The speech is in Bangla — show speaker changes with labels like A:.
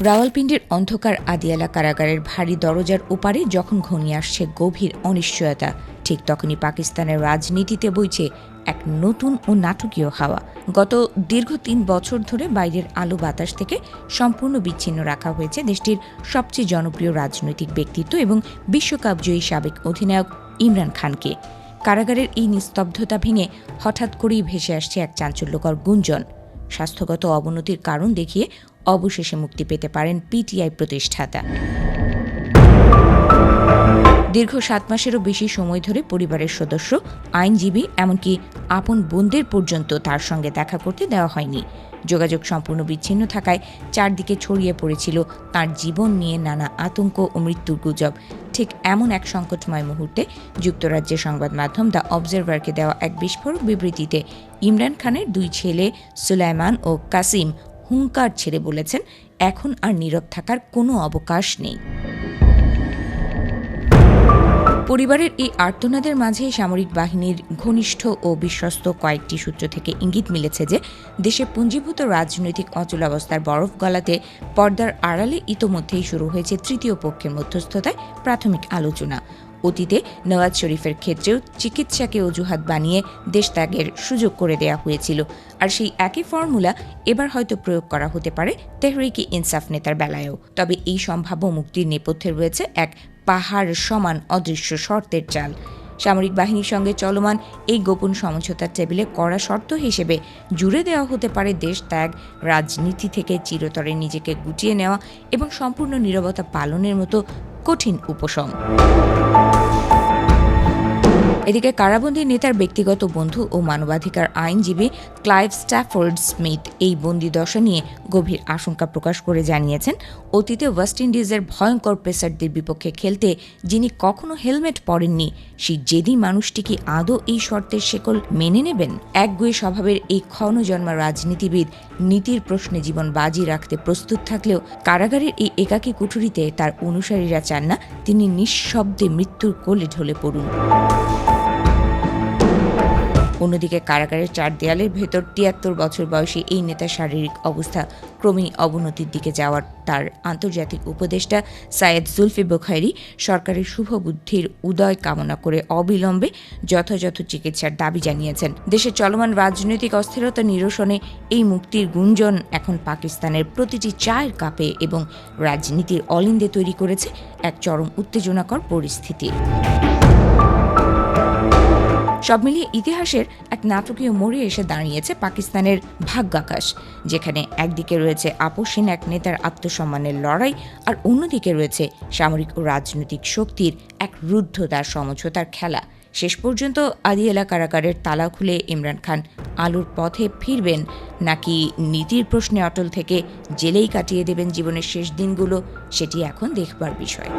A: রাওয়ালপিন্ডির অন্ধকার আদিয়ালা কারাগারের ভারী দরজার ওপারে যখন ঘনিয়ে আসছে গভীর অনিশ্চয়তা, ঠিক তখনই পাকিস্তানের রাজনীতিতে বইছে এক নতুন ও নাটকীয় হাওয়া। গত দীর্ঘ ৩ বছর ধরে বাইরের আলো বাতাস থেকে সম্পূর্ণ বিচ্ছিন্ন রাখা হয়েছে দেশটির সবচেয়ে জনপ্রিয় রাজনৈতিক ব্যক্তিত্ব এবং বিশ্বকাপজয়ী সাবেক অধিনায়ক ইমরান খানকে। কারাগারের এই নিস্তব্ধতা ভেঙে হঠাৎ করেই ভেসে আসছে এক চাঞ্চল্যকর গুঞ্জন। স্বাস্থ্যগত অবনতির কারণ দেখিয়ে অবশেষে মুক্তি পেতে পারেন পিটিআই প্রতিষ্ঠাতা। দীর্ঘ ৭ মাসেরও বেশি সময় ধরে পরিবারের সদস্য, আইনজীবী, এমনকি আপন বোনদের পর্যন্ত তার সঙ্গে দেখা করতে দেওয়া হয়নি। যোগাযোগ সম্পূর্ণ বিচ্ছিন্ন থাকায় চারদিকে ছড়িয়ে পড়েছিল তার জীবন নিয়ে নানা আতঙ্ক ও মৃত্যুর গুজব। ঠিক এমন এক সংকটময় মুহূর্তে যুক্তরাজ্যের সংবাদ মাধ্যম দ্য অবজারভারকে দেওয়া এক বিস্ফোরক বিবৃতিতে ইমরান খানের 2 ছেলে সুলাইমান ও কাসিম হুঙ্কার ছেড়ে বলেছেন, এখন আর নীরব থাকার কোনো অবকাশ নেই। পরিবারের এই আর্তনাদের মাঝে সামরিক বাহিনীর ঘনিষ্ঠ ও বিশ্বস্ত কয়েকটি সূত্র থেকে ইঙ্গিত মিলেছে যে দেশে পুঞ্জীভূত রাজনৈতিক অচলাবস্থার বরফ গলাতে পর্দার আড়ালে ইতোমধ্যেই শুরু হয়েছে তৃতীয় পক্ষের মধ্যস্থতায় প্রাথমিক আলোচনা। অতীতে নওয়াজ শরীফের ক্ষেত্রেও চিকিৎসাকে অজুহাত বানিয়ে দেশত্যাগের সুযোগ করে দেয়া হয়েছিল, আর সেই একই ফর্মুলা এবার হয়তো প্রয়োগ করা হতে পারে তেহরিকে ইনসাফ নেতার বেলায়ও। তবে এই সম্ভাব্য মুক্তির নেপথ্যে রয়েছে এক পাহাড় সমান অদৃশ্য শর্তের চাল। সামরিক বাহিনীর সঙ্গে চলমান এই গোপন সমঝোতার টেবিলে কড়া শর্ত হিসেবে জুড়ে দেওয়া হতে পারে দেশ ত্যাগ, রাজনীতি থেকে চিরতরে নিজেকে গুটিয়ে নেওয়া এবং সম্পূর্ণ নীরবতা পালনের মতো কঠিন উপশম। এদিকে কারাবন্দী নেতার ব্যক্তিগত বন্ধু ও মানবাধিকার আইনজীবী ক্লাইভ স্ট্যাফোর্ড স্মিথ এই বন্দিদশা নিয়ে গভীর আশঙ্কা প্রকাশ করে জানিয়েছেন, অতীতে ওয়েস্ট ইন্ডিজের ভয়ঙ্কর পেসারদের বিপক্ষে খেলতে যিনি কখনো হেলমেট পরেননি, সেই জেদি মানুষটি কি আদৌ এই শর্তের শেকল মেনে নেবেন? একগুঁয়ে স্বভাবের এই ক্ষণজন্মা রাজনীতিবিদ নীতির প্রশ্নে জীবন বাজি রাখতে প্রস্তুত থাকলেও কারাগারের এই একাকী কুঠুরিতে তার অনুসারীরা চান না তিনি নিঃশব্দে মৃত্যুর কোলে ঢলে পড়ুন। অন্যদিকে কারাগারের 4 দেয়ালের ভেতর 73 বছর বয়সী এই নেতার শারীরিক অবস্থা ক্রমেই অবনতির দিকে যাওয়ার তার আন্তর্জাতিক উপদেষ্টা সায়েদ জুলফি বুখাইরি সরকারের শুভ বুদ্ধির উদয় কামনা করে অবিলম্বে যথাযথ চিকিৎসার দাবি জানিয়েছেন। দেশের চলমান রাজনৈতিক অস্থিরতা নিরসনে এই মুক্তির গুঞ্জন এখন পাকিস্তানের প্রতিটি চায়ের কাপে এবং রাজনীতির অলিন্দে তৈরি করেছে এক চরম উত্তেজনাকর পরিস্থিতি। সব মিলিয়ে ইতিহাসের এক নাটকীয় মোড়ে এসে দাঁড়িয়েছে পাকিস্তানের ভাগ্যাকাশ, যেখানে একদিকে রয়েছে আপোষহীন এক নেতার আত্মসম্মানের লড়াই, আর অন্যদিকে রয়েছে সামরিক ও রাজনৈতিক শক্তির এক রুদ্ধদ্বার সমঝোতার খেলা। শেষ পর্যন্ত আদিয়ালা কারাগারের তালা খুলে ইমরান খান আলোর পথে ফিরবেন, নাকি নীতির প্রশ্নে অটল থেকে জেলেই কাটিয়ে দেবেন জীবনের শেষ দিনগুলো, সেটি এখন দেখবার বিষয়।